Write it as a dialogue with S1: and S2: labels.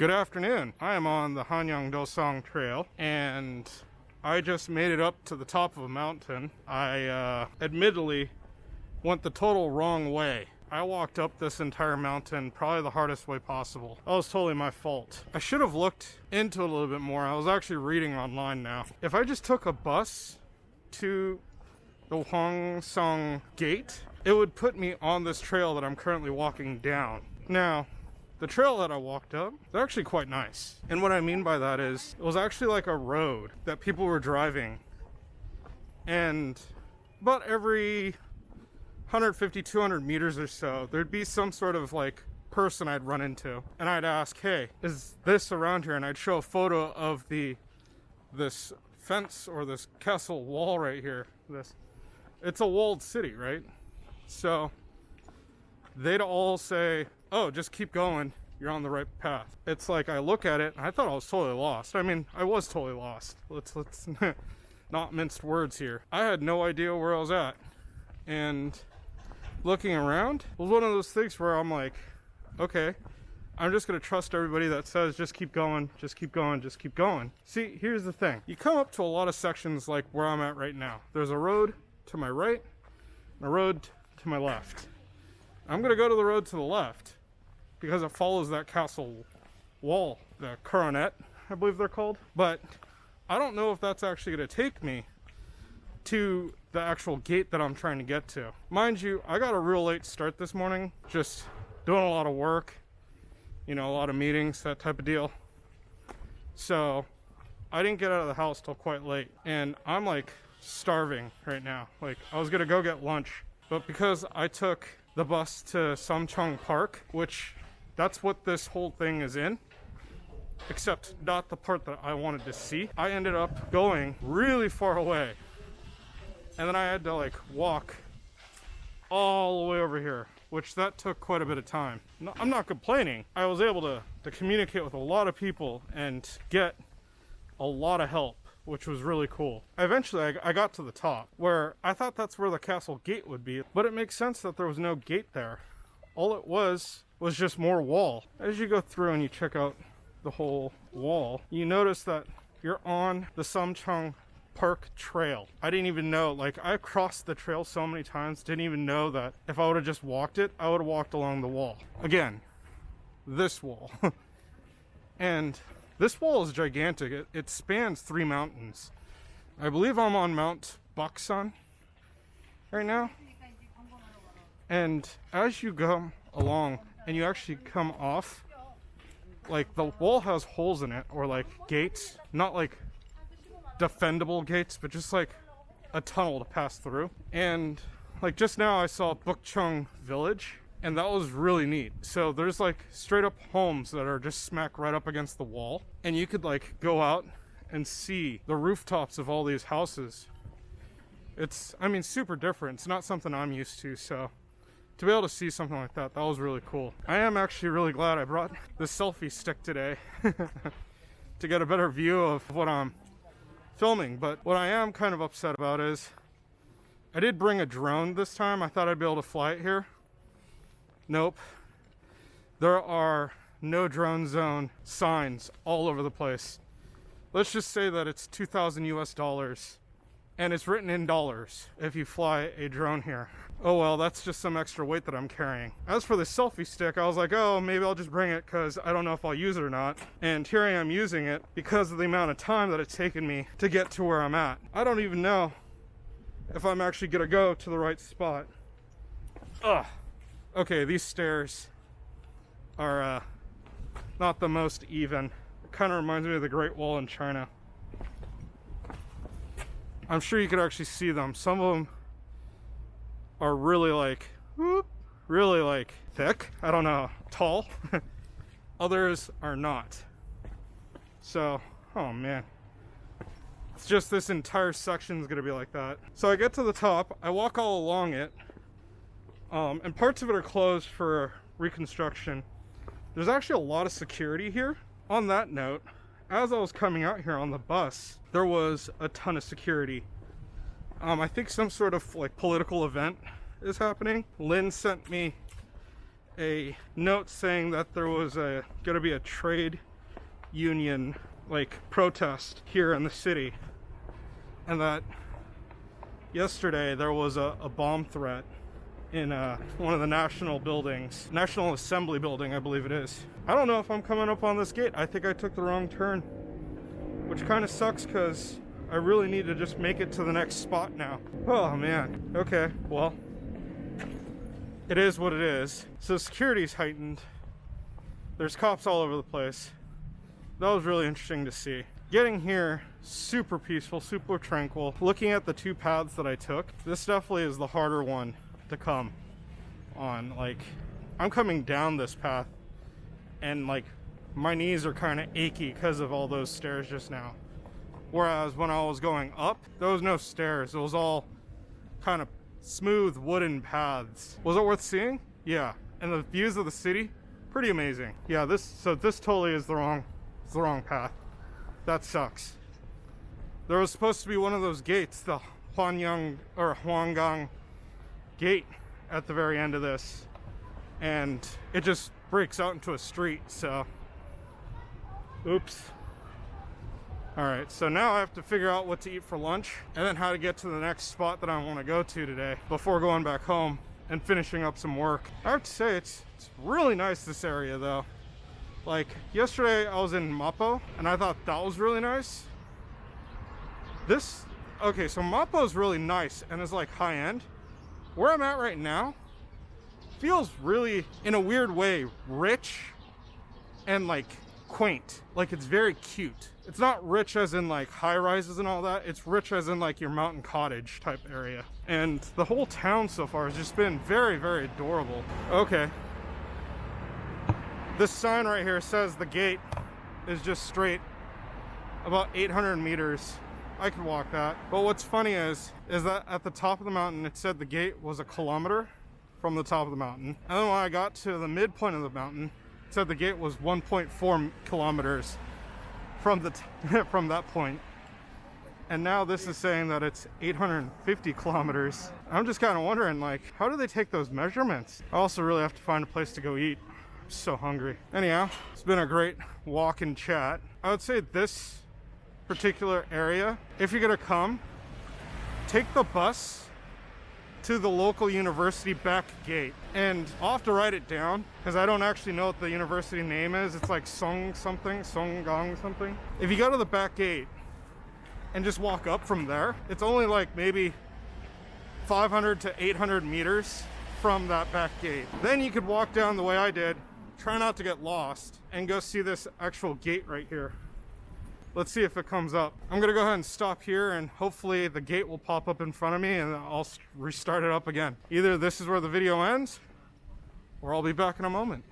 S1: Good afternoon. I am on the Hanyang-do-song Trail, and I just made it up to the top of a mountain. I admittedly went the total wrong way. I walked up this entire mountain probably the hardest way possible. That was totally my fault. I should have looked into it a little bit more. I was actually reading online now. If I just took a bus to the Hwangsong Gate, it would put me on this trail that I'm currently walking down. Now, the trail that I walked up, they're actually quite nice. And what I mean by that is, it was actually like a road that people were driving. And about every 150, 200 meters or so, there'd be some sort of like person I'd run into. And I'd ask, hey, is this around here? And I'd show a photo of this fence or this castle wall right here. It's a walled city, right? So they'd all say, oh, just keep going, you're on the right path. It's like I look at it and I thought I was totally lost. I mean, I was totally lost. Let's not mince words here. I had no idea where I was at. And looking around was one of those things where I'm like, okay, I'm just gonna trust everybody that says just keep going, just keep going, just keep going. See, here's the thing. You come up to a lot of sections like where I'm at right now. There's a road to my right and a road to my left. I'm gonna go to the road to the left because it follows that castle wall, the coronet, I believe they're called. But I don't know if that's actually gonna take me to the actual gate that I'm trying to get to. Mind you, I got a real late start this morning, just doing a lot of work, you know, a lot of meetings, that type of deal. So I didn't get out of the house till quite late, and I'm like starving right now. Like, I was gonna go get lunch, but because I took the bus to Samcheong Park, which that's what this whole thing is in, except not the part that I wanted to see, I ended up going really far away. And then I had to like walk all the way over here, which that took quite a bit of time. No, I'm not complaining. I was able to communicate with a lot of people and get a lot of help, which was really cool. Eventually I got to the top, where I thought that's where the castle gate would be, but it makes sense that there was no gate there. All it was just more wall. As you go through and you check out the whole wall, you notice that you're on the Samcheong Park trail. I didn't even know, like, I crossed the trail so many times, didn't even know that if I would have just walked it, I would have walked along the wall. Again, this wall. And this wall is gigantic. It spans 3 mountains. I believe I'm on Mount Baksan right now. And as you go along and you actually come off, like, the wall has holes in it, or like gates, not like defendable gates, but just like a tunnel to pass through. And like just now I saw Bukchung Village, and that was really neat. So there's like straight up homes that are just smack right up against the wall, and you could like go out and see the rooftops of all these houses. It's, I mean, super different. It's not something I'm used to, so to be able to see something like that, that was really cool. I am actually really glad I brought the selfie stick today to get a better view of what I'm filming. But what I am kind of upset about is I did bring a drone this time. I thought I'd be able to fly it here. Nope. There are no drone zone signs all over the place. Let's just say that it's 2,000 US dollars, and it's written in dollars if you fly a drone here. Oh well, that's just some extra weight that I'm carrying. As for the selfie stick, I was like, oh, maybe I'll just bring it because I don't know if I'll use it or not. And here I am using it because of the amount of time that it's taken me to get to where I'm at. I don't even know if I'm actually gonna go to the right spot. Ugh. Okay, these stairs are not the most even. It kind of reminds me of the Great Wall in China. I'm sure you could actually see them. Some of them are really like, whoop, really like thick. I don't know, tall. Others are not. So, oh man. It's just this entire section is gonna be like that. So I get to the top, I walk all along it, and parts of it are closed for reconstruction. There's actually a lot of security here. On that note, as I was coming out here on the bus, there was a ton of security. I think some sort of like political event is happening. Lynn sent me a note saying that there was going to be a trade union like protest here in the city, and that yesterday there was a bomb threat in one of the national buildings, National Assembly building, I believe it is. I don't know if I'm coming up on this gate. I think I took the wrong turn, which kind of sucks because I really need to just make it to the next spot now. Oh man. Okay, well, it is what it is. So security's heightened. There's cops all over the place. That was really interesting to see. Getting here, super peaceful, super tranquil. Looking at the two paths that I took, this definitely is the harder one to come on. Like, I'm coming down this path and like my knees are kind of achy because of all those stairs just now. Whereas when I was going up, there was no stairs. It was all kind of smooth wooden paths. Was it worth seeing? Yeah. And the views of the city, pretty amazing. Yeah, this totally is the wrong path. That sucks. There was supposed to be one of those gates, the Hwangang gate at the very end of this, and it just breaks out into a street, so oops. Alright, so now I have to figure out what to eat for lunch and then how to get to the next spot that I want to go to today before going back home and finishing up some work. I have to say it's really nice, this area though. Like yesterday I was in Mappo and I thought that was really nice. Okay, so Mappo is really nice and is like high end. Where I'm at right now feels really, in a weird way, rich and like quaint. Like it's very cute. It's not rich as in like high rises and all that. It's rich as in like your mountain cottage type area. And the whole town so far has just been very, very adorable. Okay. This sign right here says the gate is just straight about 800 meters. I could walk that. But what's funny is that at the top of the mountain, it said the gate was 1 kilometer from the top of the mountain. And then when I got to the midpoint of the mountain, it said the gate was 1.4 kilometers from from that point. And now this is saying that it's 850 kilometers. I'm just kind of wondering, like, how do they take those measurements? I also really have to find a place to go eat. I'm so hungry. Anyhow, it's been a great walk and chat. I would say this particular area, if you're gonna come, take the bus to the local university back gate. And I'll have to write it down because I don't actually know what the university name is. It's like Songang something. If you go to the back gate and just walk up from there, it's only like maybe 500 to 800 meters from that back gate. Then you could walk down the way I did, try not to get lost, and go see this actual gate right here. Let's see if it comes up. I'm gonna go ahead and stop here and hopefully the gate will pop up in front of me and I'll restart it up again. Either this is where the video ends or I'll be back in a moment.